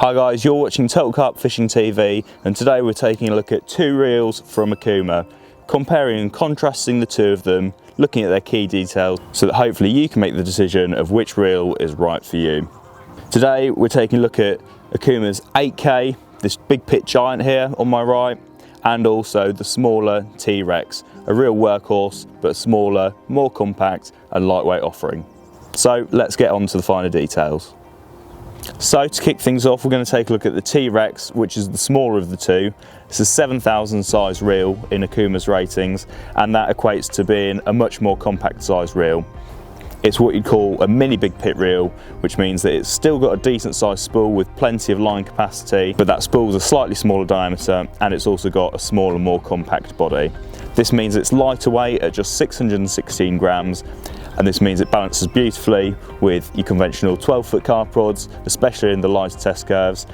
Hi guys, you're watching Total Carp Fishing TV, and today we're taking a look at two reels from Okuma, comparing and contrasting the two of them, looking at their key details so that hopefully you can make the decision of which reel is right for you. Today we're taking a look at Okuma's 8K, this big pit giant here on my right, and also the smaller T-Rex, a real workhorse but smaller, more compact and lightweight offering. So let's get on to the finer details. So to kick things off, we're going to take a look at the T-Rex, which is the smaller of the two. It's a 7,000 size reel in Okuma's ratings, and that equates to being a much more compact size reel. It's what you'd call a mini big pit reel, which means that it's still got a decent sized spool with plenty of line capacity, but that spool's a slightly smaller diameter and it's also got a smaller, more compact body. This means it's lighter weight at just 616 grams, and this means it balances beautifully with your conventional 12-foot carp rods, especially in the lighter test curves.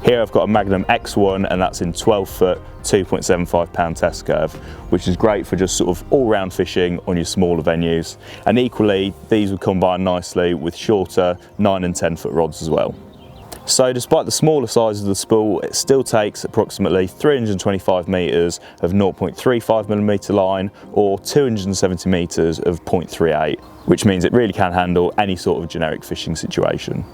Here I've got a Magnum X1, and that's in 12-foot, 2.75 pound test curve, which is great for just sort of all-round fishing on your smaller venues. And equally, these would combine nicely with shorter 9 and 10-foot rods as well. So despite the smaller size of the spool, it still takes approximately 325 metres of 0.35mm line or 270 metres of 0.38, which means it really can handle any sort of generic fishing situation.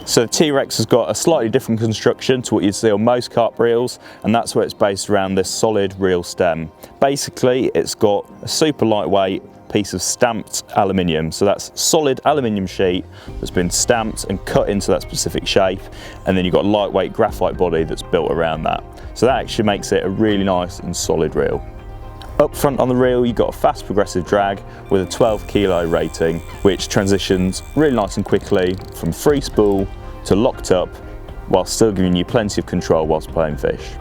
So the T-Rex has got a slightly different construction to what you'd see on most carp reels, and that's where it's based around this solid reel stem. Basically, it's got a super lightweight piece of stamped aluminium, so that's solid aluminium sheet that's been stamped and cut into that specific shape, and then you've got a lightweight graphite body that's built around that. So that actually makes it a really nice and solid reel. Up front on the reel, you've got a fast progressive drag with a 12 kilo rating, which transitions really nice and quickly from free spool to locked up, while still giving you plenty of control whilst playing fish.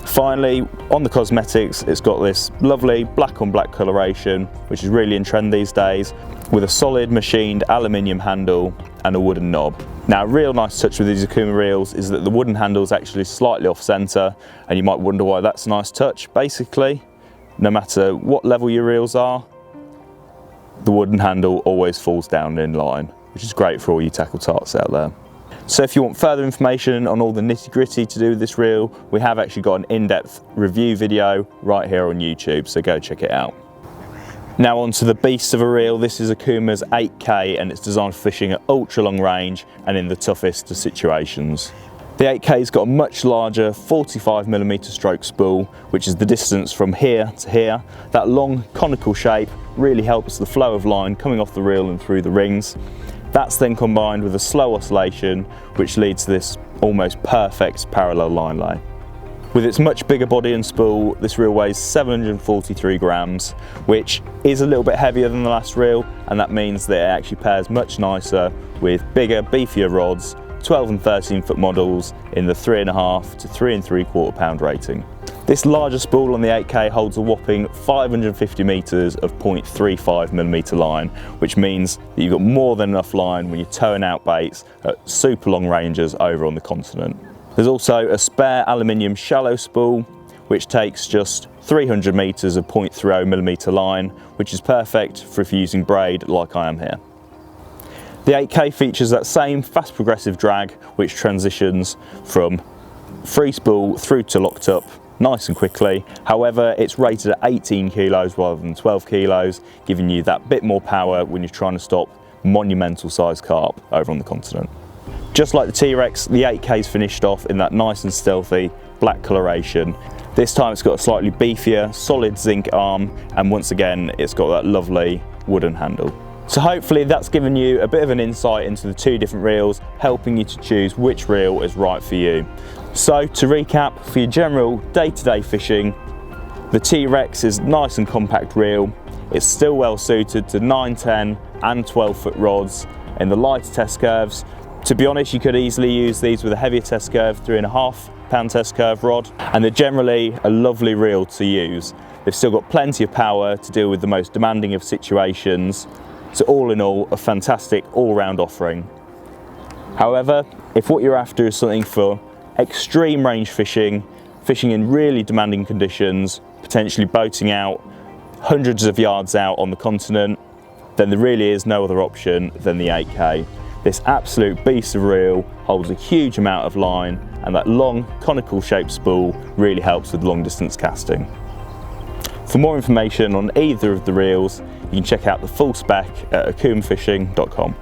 Finally, on the cosmetics, it's got this lovely black on black coloration, which is really in trend these days, with a solid machined aluminium handle and a wooden knob. Now, a real nice touch with these Okuma reels is that the wooden handle is actually slightly off center, and you might wonder why that's a nice touch. Basically, no matter what level your reels are, the wooden handle always falls down in line, which is great for all you tackle tarts out there. So if you want further information on all the nitty-gritty to do with this reel, we have actually got an in-depth review video right here on YouTube, so go check it out. Now on to the beast of a reel. This is Okuma's 8K, and it's designed for fishing at ultra long range and in the toughest of situations. The 8K's got a much larger 45mm stroke spool, which is the distance from here to here. That long conical shape really helps the flow of line coming off the reel and through the rings. That's then combined with a slow oscillation, which leads to this almost perfect parallel line lay. With its much bigger body and spool, this reel weighs 743 grams, which is a little bit heavier than the last reel, and that means that it actually pairs much nicer with bigger, beefier rods, 12 and 13 foot models in the 3.5 to 3 3/4 pound rating. This larger spool on the 8K holds a whopping 550 metres of 0.35mm line, which means that you've got more than enough line when you're towing out baits at super long ranges over on the continent. There's also a spare aluminium shallow spool, which takes just 300 metres of 0.30mm line, which is perfect for if you're using braid like I am here. The 8K features that same fast progressive drag, which transitions from free spool through to locked up nice and quickly. However, it's rated at 18 kilos rather than 12 kilos, giving you that bit more power when you're trying to stop monumental sized carp over on the continent. Just like the T-Rex, the 8K's finished off in that nice and stealthy black coloration. This time it's got a slightly beefier, solid zinc arm, and once again, it's got that lovely wooden handle. So hopefully that's given you a bit of an insight into the two different reels, helping you to choose which reel is right for you. So to recap, for your general day-to-day fishing, the T-Rex is a nice and compact reel. It's still well suited to 9, 10 and 12 foot rods in the lighter test curves. To be honest, you could easily use these with a heavier test curve, 3.5 pound test curve rod, and they're generally a lovely reel to use. They've still got plenty of power to deal with the most demanding of situations. So all in all, a fantastic all-round offering. However, if what you're after is something for extreme range fishing, fishing in really demanding conditions, potentially boating out hundreds of yards out on the continent, then there really is no other option than the 8K. This absolute beast of reel holds a huge amount of line, and that long conical shaped spool really helps with long distance casting. For more information on either of the reels, you can check out the full spec at okumafishing.com.